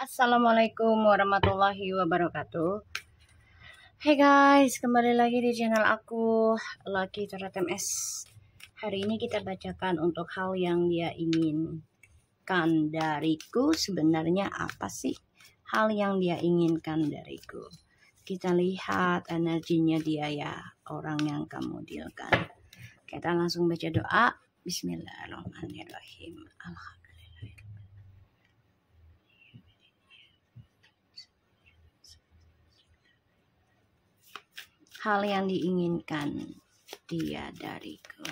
Assalamualaikum warahmatullahi wabarakatuh. Hey guys, kembali lagi di channel aku Lucky Tarot MS. Hari ini kita bacakan untuk hal yang dia inginkan dariku. Sebenarnya apa sih hal yang dia inginkan dariku? Kita lihat energinya dia ya, orang yang kamu dealkan. Kita langsung baca doa. Bismillahirrahmanirrahim. Hal yang diinginkan dia dariku.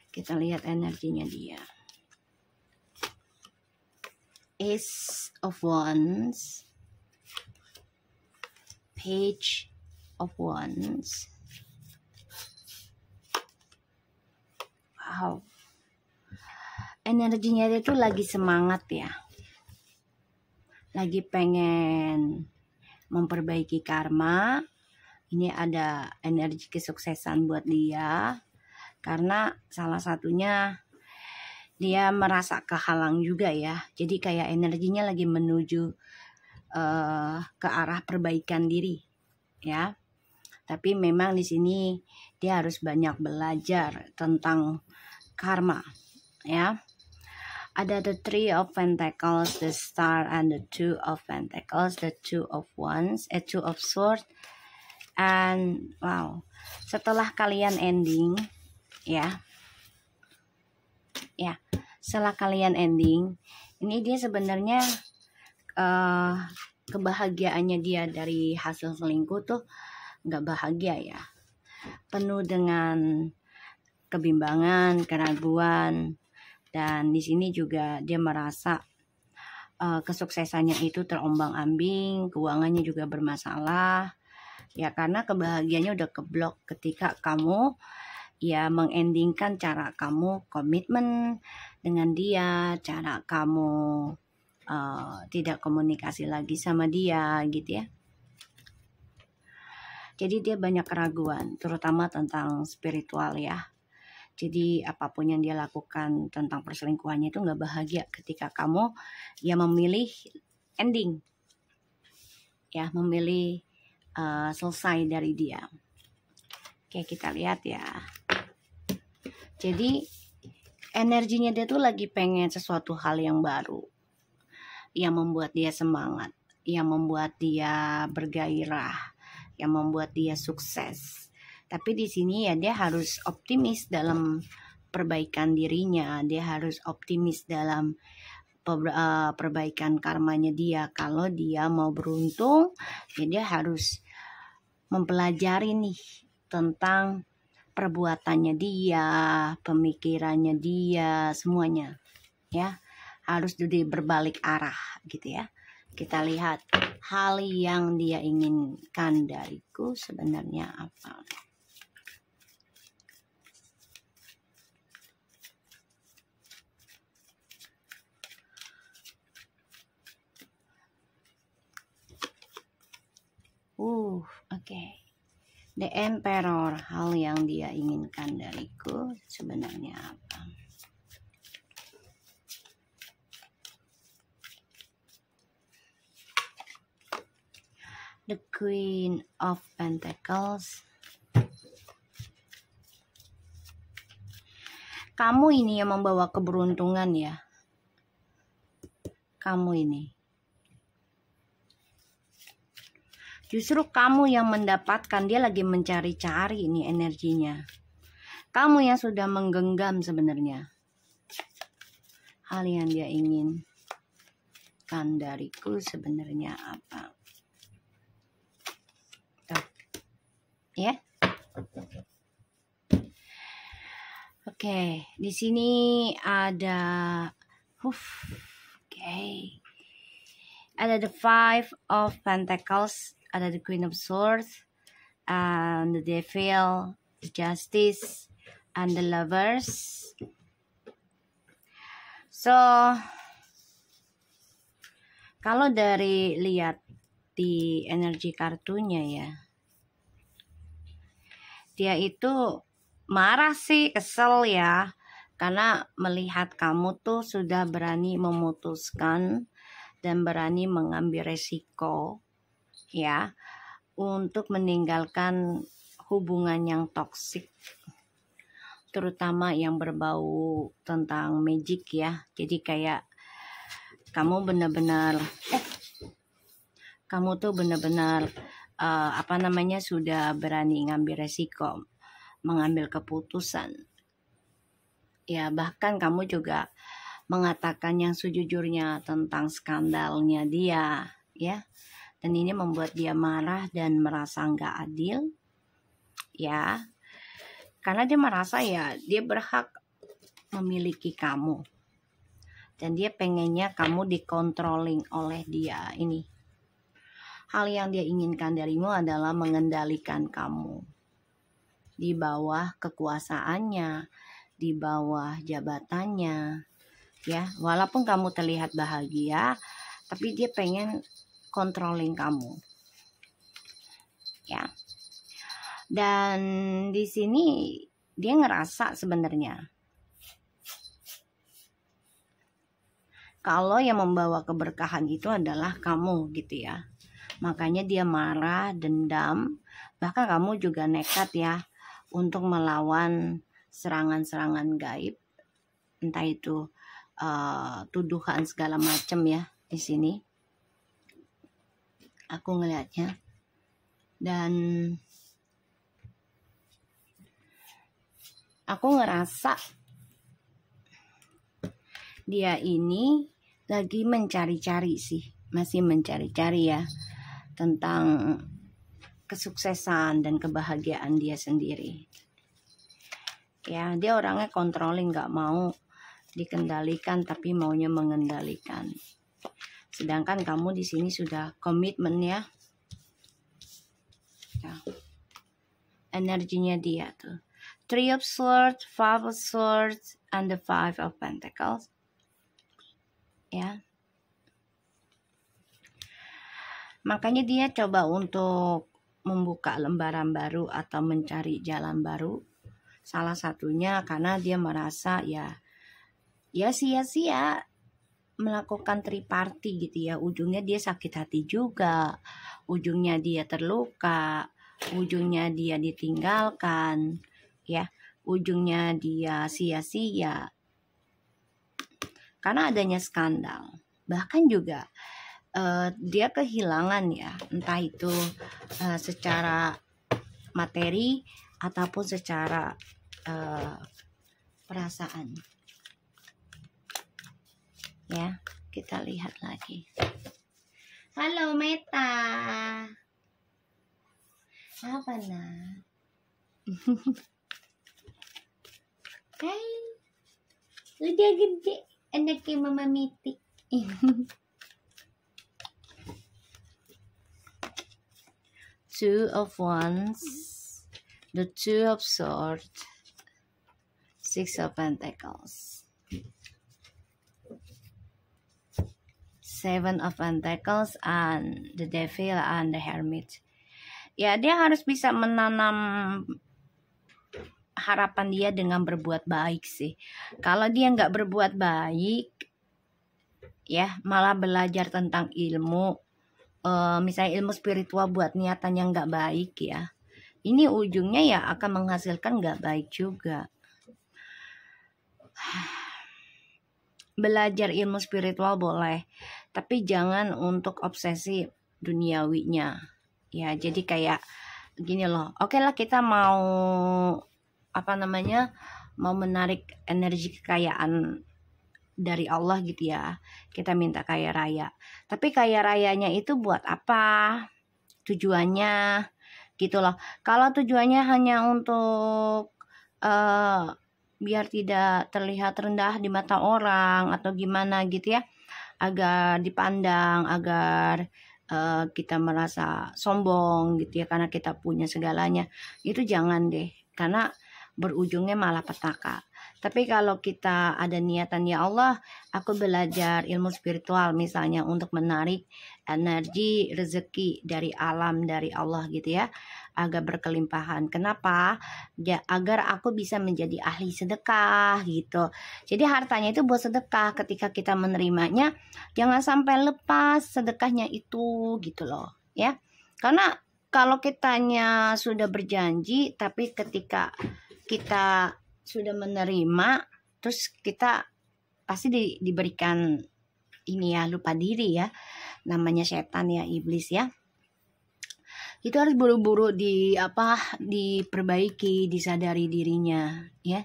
Kita lihat energinya dia. Ace of Wands, Page of Wands. Wow. Energinya dia tuh lagi semangat ya. Lagi pengen memperbaiki karma. Ini ada energi kesuksesan buat dia. Karena salah satunya dia merasa kehalang juga ya. Jadi kayak energinya lagi menuju ke arah perbaikan diri ya. Tapi memang di sini dia harus banyak belajar tentang karma ya. Ada the Three of Pentacles, the Star, and the Two of Pentacles, the Two of Wands, Two of Swords, and wow. Setelah kalian ending, setelah kalian ending, ini dia sebenarnya kebahagiaannya dia dari hasil selingkuh tuh nggak bahagia ya, penuh dengan kebimbangan, keraguan. Dan di sini juga dia merasa kesuksesannya itu terombang-ambing, keuangannya juga bermasalah. Ya karena kebahagiaannya udah keblok ketika kamu ya mengendingkan cara kamu komitmen dengan dia, cara kamu tidak komunikasi lagi sama dia gitu ya. Jadi dia banyak keraguan, terutama tentang spiritual ya. Jadi apapun yang dia lakukan tentang perselingkuhannya itu nggak bahagia ketika kamu ya memilih ending, ya memilih selesai dari dia. Oke, kita lihat ya. Jadi energinya dia tuh lagi pengen sesuatu hal yang baru, yang membuat dia semangat, yang membuat dia bergairah, yang membuat dia sukses. Tapi di sini ya dia harus optimis dalam perbaikan dirinya, dia harus optimis dalam perbaikan karmanya dia. Kalau dia mau beruntung, ya dia harus mempelajari nih tentang perbuatannya dia, pemikirannya dia, semuanya ya harus jadi berbalik arah gitu ya. Kita lihat hal yang dia inginkan dariku sebenarnya apa. Okay. The Emperor, hal yang dia inginkan dariku sebenarnya apa? The Queen of Pentacles. Kamu ini yang membawa keberuntungan ya. Kamu ini. Justru kamu yang mendapatkan, dia lagi mencari-cari ini energinya. Kamu yang sudah menggenggam sebenarnya. Hal yang dia inginkan dariku sebenarnya apa? Tuh. Ya. Oke, di sini ada ada the Five of Pentacles, ada the Queen of Swords, and the Devil, the Justice, and the Lovers. So, kalau dari lihat di energi kartunya ya, dia itu marah sih, kesel ya, Karena melihat kamu tuh sudah berani memutuskan dan berani mengambil resiko ya untuk meninggalkan hubungan yang toksik, terutama yang berbau tentang magic ya. Jadi kayak kamu benar-benar kamu tuh benar-benar sudah berani ngambil resiko, mengambil keputusan. Ya, bahkan kamu juga mengatakan yang sejujurnya tentang skandalnya dia, ya. Dan ini membuat dia marah dan merasa nggak adil, ya. Karena dia merasa ya dia berhak memiliki kamu. Dan dia pengennya kamu dikontrolling oleh dia ini. Hal yang dia inginkan darimu adalah mengendalikan kamu. Di bawah kekuasaannya, di bawah jabatannya. Ya, walaupun kamu terlihat bahagia, tapi dia pengen controlling kamu. Ya. Dan di sini dia ngerasa sebenarnya kalau yang membawa keberkahan itu adalah kamu gitu ya. Makanya dia marah, dendam, bahkan kamu juga nekat ya untuk melawan serangan-serangan gaib, entah itu tuduhan segala macam ya di sini. Aku ngelihatnya. Dan aku ngerasa dia ini lagi mencari-cari sih, masih mencari-cari ya tentang kesuksesan dan kebahagiaan dia sendiri. Ya, dia orangnya controlling, nggak mau dikendalikan tapi maunya mengendalikan. Sedangkan kamu di sini sudah komitmen ya. Ya. Energinya dia tuh. 3 of Swords, 5 of Swords, and the 5 of Pentacles. Ya. Makanya dia coba untuk membuka lembaran baru atau mencari jalan baru. Salah satunya karena dia merasa ya sia-sia melakukan triparty gitu ya. Ujungnya dia sakit hati juga, ujungnya dia terluka, ujungnya dia ditinggalkan ya, ujungnya dia sia-sia karena adanya skandal. Bahkan juga dia kehilangan ya, entah itu secara materi ataupun secara perasaan. Ya, kita lihat lagi. Halo Meta. Apa nak? Hai. Udah gede anaknya Mama Miti. Two of Wands, the 2 of Swords, 6 of Pentacles. 7 of Pentacles and the Devil and the Hermit. Ya, dia harus bisa menanam harapan dia dengan berbuat baik sih. Kalau dia nggak berbuat baik, ya malah belajar tentang ilmu, misalnya ilmu spiritual buat niatan yang nggak baik ya. Ini ujungnya ya akan menghasilkan nggak baik juga. Belajar ilmu spiritual boleh, tapi jangan untuk obsesi duniawinya. Ya, jadi kayak gini loh. Oke lah, kita mau mau menarik energi kekayaan dari Allah gitu ya. Kita minta kaya raya. Tapi kaya rayanya itu buat apa? Tujuannya gitu loh. Kalau tujuannya hanya untuk biar tidak terlihat rendah di mata orang atau gimana gitu ya, agar dipandang, agar kita merasa sombong gitu ya karena kita punya segalanya, itu jangan deh, karena berujungnya malah petaka. Tapi kalau kita ada niatan, ya Allah, aku belajar ilmu spiritual misalnya untuk menarik energi rezeki dari alam, dari Allah gitu ya, agar berkelimpahan. Kenapa? Ya, agar aku bisa menjadi ahli sedekah gitu. Jadi hartanya itu buat sedekah. Ketika kita menerimanya, jangan sampai lepas sedekahnya itu gitu loh, ya. Karena kalau kitanya sudah berjanji, tapi ketika kita sudah menerima, terus kita pasti diberikan ini ya, lupa diri ya, namanya setan ya, iblis ya. Itu harus buru-buru diperbaiki, disadari dirinya ya.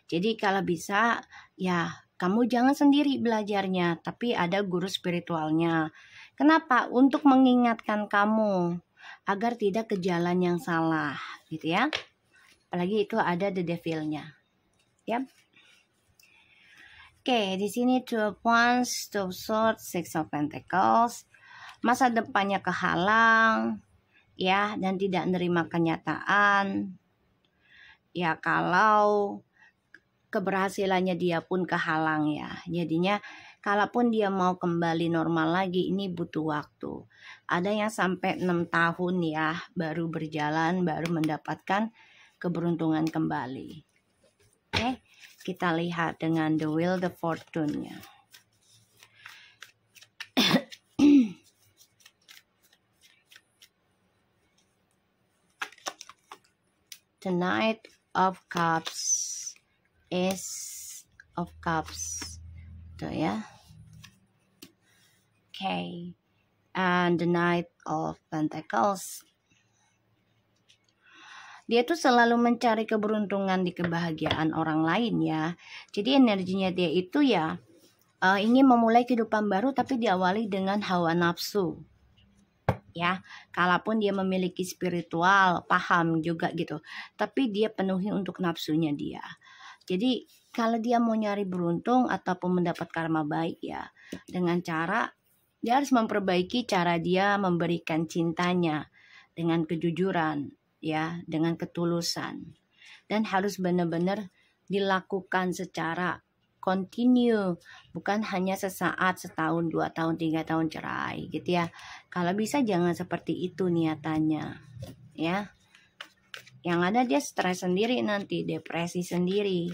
Jadi kalau bisa ya kamu jangan sendiri belajarnya, tapi ada guru spiritualnya. Kenapa? Untuk mengingatkan kamu agar tidak ke jalan yang salah gitu ya. Apalagi itu ada the devilnya ya. Oke, di sini Two of Wands, Two of Swords, Six of Pentacles. Masa depannya kehalang, ya, dan tidak menerima kenyataan. Ya, kalau keberhasilannya dia pun kehalang ya. Jadinya, kalaupun dia mau kembali normal lagi, ini butuh waktu. Ada yang sampai 6 tahun ya, baru berjalan, baru mendapatkan keberuntungan kembali. Oke. Kita lihat dengan the wheel, the fortune-nya. The Knight of Cups, Ace of Cups. Tuh ya. Okay. And the Knight of Pentacles. Dia tuh selalu mencari keberuntungan di kebahagiaan orang lain ya. Jadi energinya dia itu ya ingin memulai kehidupan baru, tapi diawali dengan hawa nafsu. Ya, kalaupun dia memiliki spiritual, paham juga gitu. Tapi dia penuhi untuk nafsunya dia. Jadi kalau dia mau nyari beruntung ataupun mendapat karma baik ya, dengan cara dia harus memperbaiki cara dia memberikan cintanya dengan kejujuran. Ya, dengan ketulusan, dan harus benar-benar dilakukan secara continue, bukan hanya sesaat, setahun, 2 tahun, 3 tahun cerai gitu ya. Kalau bisa jangan seperti itu niatannya ya. Yang ada dia stres sendiri, nanti depresi sendiri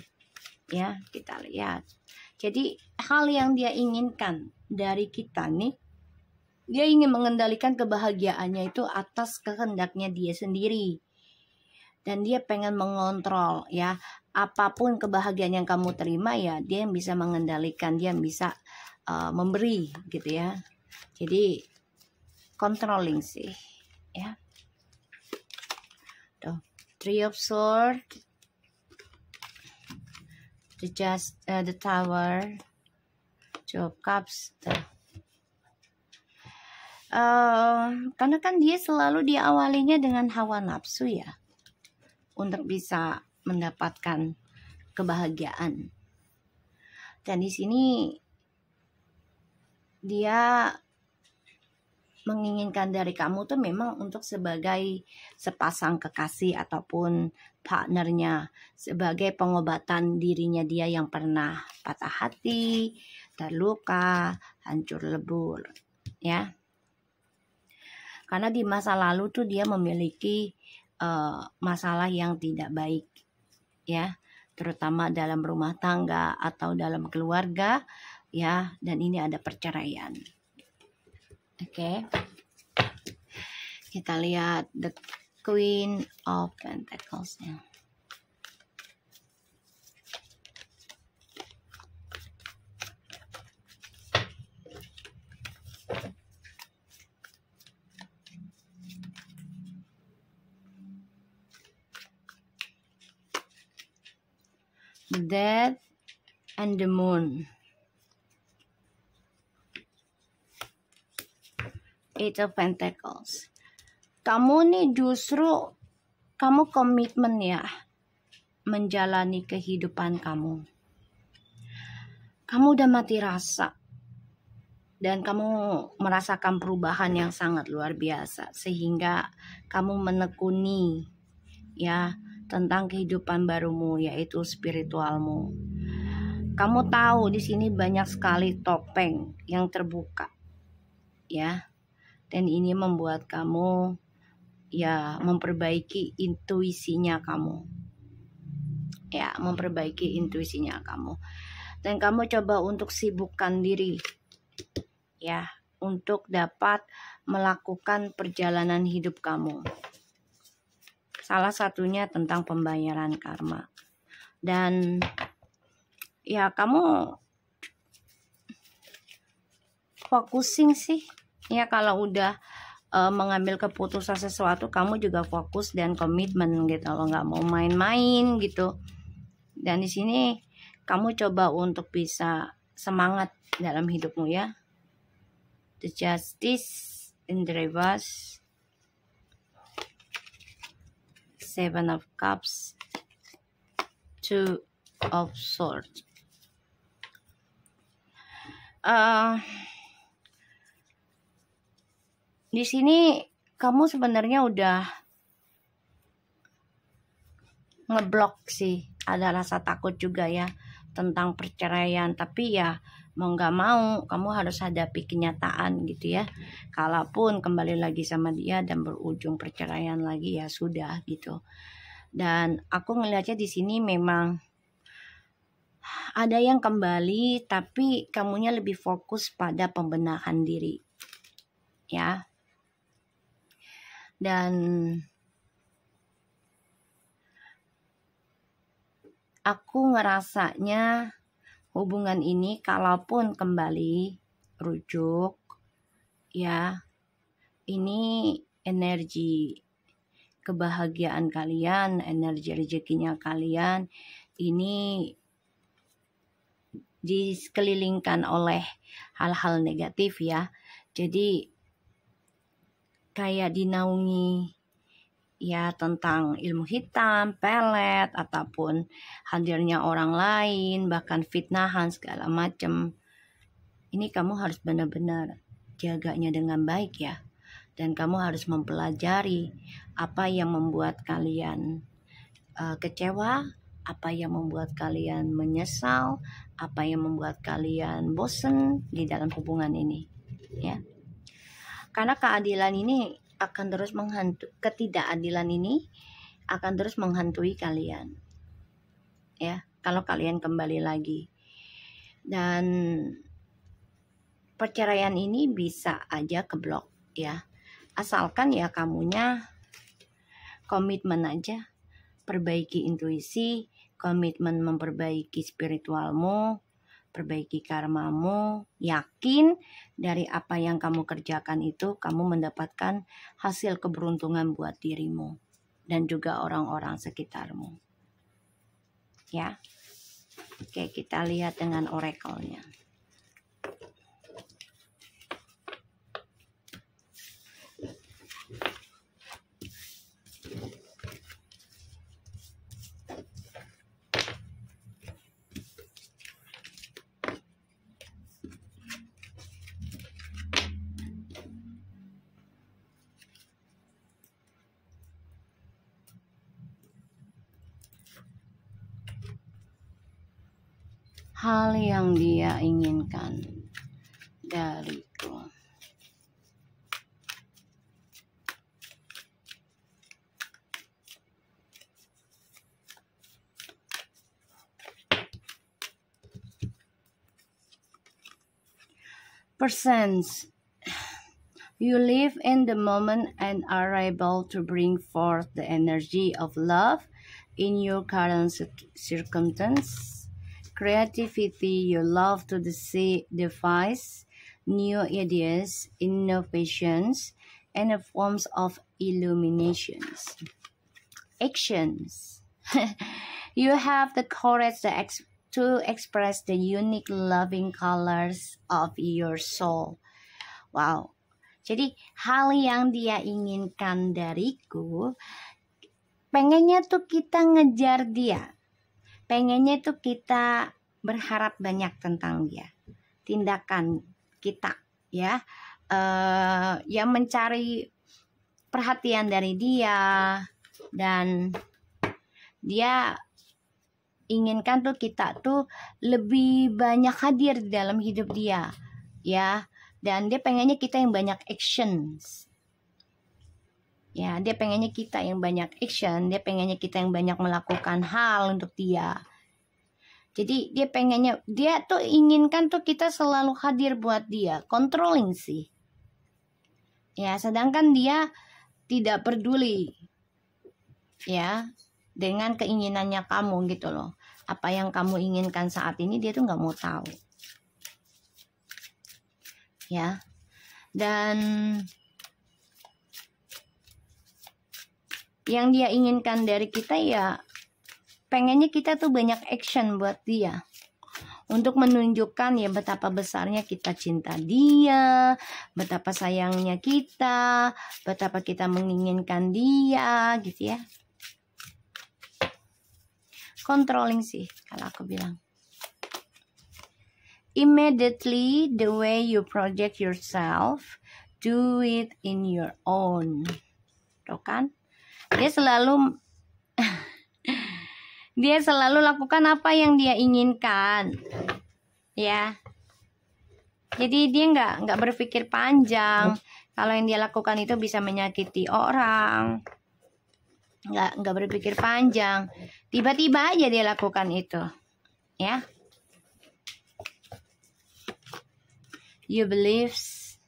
ya. Kita lihat. Jadi hal yang dia inginkan dari kita nih, dia ingin mengendalikan kebahagiaannya itu atas kehendaknya dia sendiri. Dan dia pengen mengontrol ya. Apapun kebahagiaan yang kamu terima ya, dia yang bisa mengendalikan, dia yang bisa memberi gitu ya. Jadi controlling sih ya. Tuh, Three of Swords, the Tower, Two of Cups. Tuh. Karena kan dia selalu diawalinya dengan hawa nafsu ya, untuk bisa mendapatkan kebahagiaan. Dan di sini dia menginginkan dari kamu tuh memang untuk sebagai sepasang kekasih ataupun partnernya, sebagai pengobatan dirinya dia yang pernah patah hati, terluka, hancur lebur ya. Karena di masa lalu tuh dia memiliki masalah yang tidak baik ya, terutama dalam rumah tangga atau dalam keluarga ya, dan ini ada perceraian. Oke. Kita lihat the Queen of Pentacles ya. The Death and the Moon. Eight of Pentacles. Kamu nih justru kamu komitmen ya menjalani kehidupan kamu. Kamu udah mati rasa dan kamu merasakan perubahan yang sangat luar biasa sehingga kamu menekuni ya tentang kehidupan barumu, yaitu spiritualmu. Kamu tahu di sini banyak sekali topeng yang terbuka ya, dan ini membuat kamu ya memperbaiki intuisinya kamu. Ya, memperbaiki intuisinya kamu. Dan kamu coba untuk sibukkan diri ya, untuk dapat melakukan perjalanan hidup kamu. Salah satunya tentang pembayaran karma. Dan ya kamu focusing sih. Ya kalau udah mengambil keputusan sesuatu, kamu juga fokus dan komitmen gitu loh, nggak mau main-main gitu. Dan di sini kamu coba untuk bisa semangat dalam hidupmu ya. The Justice in the reverse, Seven of Cups, Two of Swords. Di sini kamu sebenarnya udah ngeblok sih. Ada rasa takut juga ya tentang perceraian, tapi ya mau nggak mau kamu harus hadapi kenyataan gitu ya. Kalaupun kembali lagi sama dia dan berujung perceraian lagi, ya sudah gitu. Dan aku ngelihatnya di sini memang ada yang kembali, tapi kamunya lebih fokus pada pembenahan diri ya. Dan aku ngerasanya hubungan ini kalaupun kembali rujuk ya, ini energi kebahagiaan kalian, energi rezekinya kalian ini dikelilingkan oleh hal-hal negatif ya. Jadi kayak dinaungi ya tentang ilmu hitam, pelet, ataupun hadirnya orang lain, bahkan fitnahan segala macam. Ini kamu harus benar-benar jaganya dengan baik ya. Dan kamu harus mempelajari apa yang membuat kalian kecewa, apa yang membuat kalian menyesal, apa yang membuat kalian bosen di dalam hubungan ini ya. Karena keadilan ini akan terus ketidakadilan ini akan terus menghantui kalian ya kalau kalian kembali lagi. Dan perceraian ini bisa aja keblok ya, asalkan ya kamunya komitmen aja, perbaiki intuisi, komitmen memperbaiki spiritualmu, perbaiki karmamu, yakin dari apa yang kamu kerjakan itu kamu mendapatkan hasil keberuntungan buat dirimu dan juga orang-orang sekitarmu. Ya. Oke, kita lihat dengan oracle-nya. Hal yang dia inginkan dariku. Presence. You live in the moment and are able to bring forth the energy of love in your current circumstance. Creativity, you love to devise new ideas, innovations, and forms of illuminations. Actions. You have the courage to express the unique loving colors of your soul. Wow. Jadi hal yang dia inginkan dariku, pengennya tuh kita ngejar dia. Pengennya tuh kita berharap banyak tentang dia. Tindakan kita ya, yang mencari perhatian dari dia. Dan dia inginkan tuh kita tuh lebih banyak hadir di dalam hidup dia. Ya, dan dia pengennya kita yang banyak actions. Ya, dia pengennya kita yang banyak action, dia pengennya kita yang banyak melakukan hal untuk dia. Jadi dia pengennya, dia tuh inginkan tuh kita selalu hadir buat dia, controlling sih. Ya, sedangkan dia tidak peduli ya dengan keinginannya kamu gitu loh. Apa yang kamu inginkan saat ini dia tuh nggak mau tahu. Ya. Dan yang dia inginkan dari kita ya pengennya kita tuh banyak action buat dia, untuk menunjukkan ya betapa besarnya kita cinta dia, betapa sayangnya kita, betapa kita menginginkan dia gitu ya. Controlling sih kalau aku bilang. Immediately the way you project yourself, do it in your own. Tuh kan? Dia selalu lakukan apa yang dia inginkan, ya. Jadi dia nggak berpikir panjang. Kalau yang dia lakukan itu bisa menyakiti orang, nggak berpikir panjang. Tiba-tiba aja dia lakukan itu, ya. You believes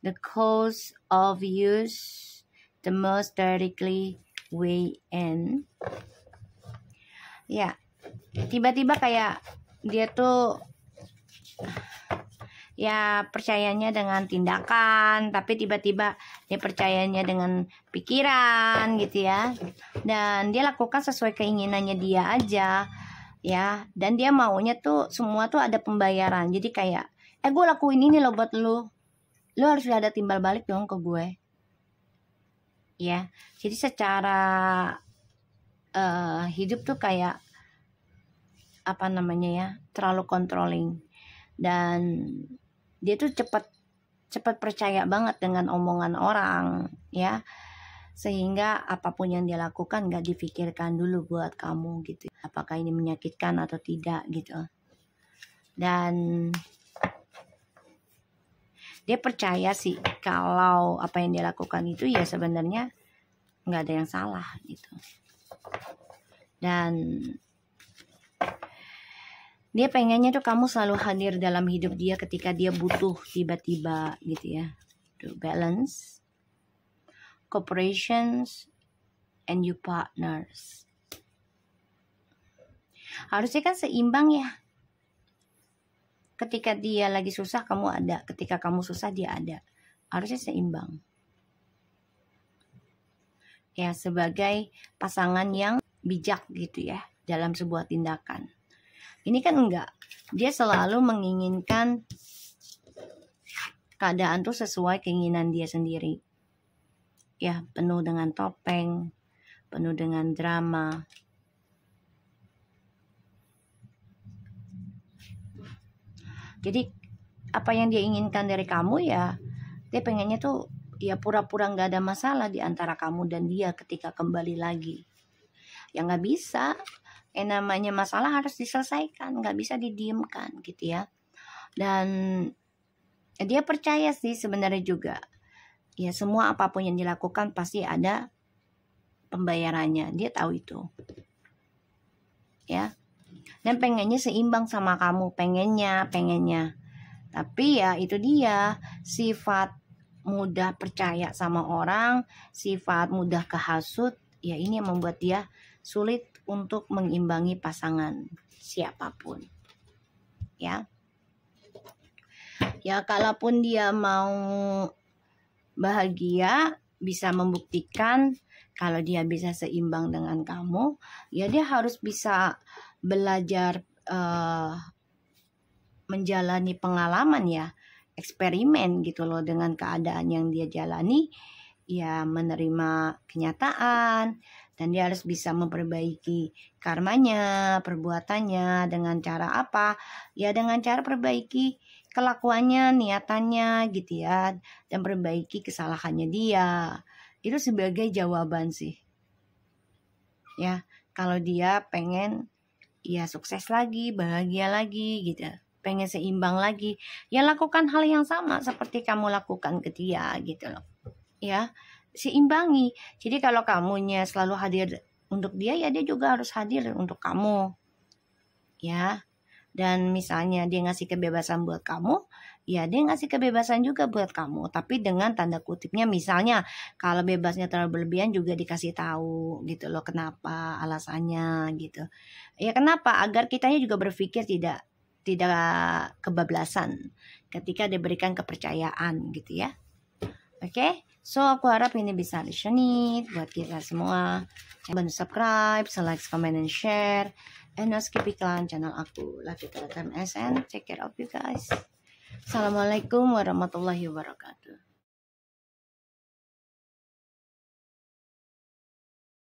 the cause of use the most directly way in. Ya, tiba-tiba kayak dia tuh ya percayanya dengan tindakan, tapi tiba-tiba dia percayanya dengan pikiran gitu ya. Dan dia lakukan sesuai keinginannya dia aja ya. Dan dia maunya tuh semua tuh ada pembayaran. Jadi kayak gue lakuin ini loh buat lu harus ada timbal balik dong ke gue ya. Jadi secara hidup tuh kayak apa namanya ya, terlalu controlling. Dan dia tuh cepat percaya banget dengan omongan orang ya, sehingga apapun yang dia lakukan gak dipikirkan dulu buat kamu gitu, apakah ini menyakitkan atau tidak gitu. Dan dia percaya sih kalau apa yang dia lakukan itu ya sebenarnya nggak ada yang salah gitu. Dan dia pengennya tuh kamu selalu hadir dalam hidup dia ketika dia butuh tiba-tiba gitu ya. To balance, cooperations, and you partners. Harusnya kan seimbang ya. Ketika dia lagi susah kamu ada, ketika kamu susah dia ada. Harusnya seimbang. Ya, sebagai pasangan yang bijak gitu ya dalam sebuah tindakan. Ini kan enggak. Dia selalu menginginkan keadaan tuh sesuai keinginan dia sendiri. Ya, penuh dengan topeng, penuh dengan drama. Jadi apa yang dia inginkan dari kamu ya, dia pengennya tuh ya pura-pura nggak ada masalah di antara kamu dan dia ketika kembali lagi. Ya nggak bisa. Yang namanya masalah harus diselesaikan, nggak bisa didiamkan gitu ya. Dan dia percaya sih sebenarnya juga, ya semua apapun yang dilakukan pasti ada pembayarannya. Dia tahu itu, ya. Dan pengennya seimbang sama kamu, pengennya. Tapi ya itu dia, sifat mudah percaya sama orang, sifat mudah kehasut, ya ini yang membuat dia sulit untuk mengimbangi pasangan siapapun. Ya. Ya kalaupun dia mau bahagia, bisa membuktikan kalau dia bisa seimbang dengan kamu, ya dia harus bisa belajar menjalani pengalaman ya, eksperimen gitu loh dengan keadaan yang dia jalani, ya menerima kenyataan. Dan dia harus bisa memperbaiki karmanya, perbuatannya dengan cara apa? Ya dengan cara perbaiki kelakuannya, niatannya gitu ya. Dan perbaiki kesalahannya dia. Itu sebagai jawaban sih. Ya, kalau dia pengen ya sukses lagi, bahagia lagi gitu. Pengen seimbang lagi. Ya lakukan hal yang sama seperti kamu lakukan ke dia gitu loh. Ya. seimbangi. Jadi kalau kamunya selalu hadir untuk dia, ya dia juga harus hadir untuk kamu. Ya. Dan misalnya dia ngasih kebebasan buat kamu, ya dia ngasih kebebasan juga buat kamu. Tapi dengan tanda kutipnya, misalnya kalau bebasnya terlalu berlebihan juga dikasih tahu gitu loh, kenapa, alasannya gitu. Ya kenapa? Agar kitanya juga berpikir tidak kebablasan ketika diberikan kepercayaan gitu ya. Oke, so aku harap ini bisa resonate buat kita semua. Jangan lupa subscribe, like, comment, and share. And no skip iklan channel aku. Love you all time, and take care of you guys. Assalamualaikum warahmatullahi wabarakatuh.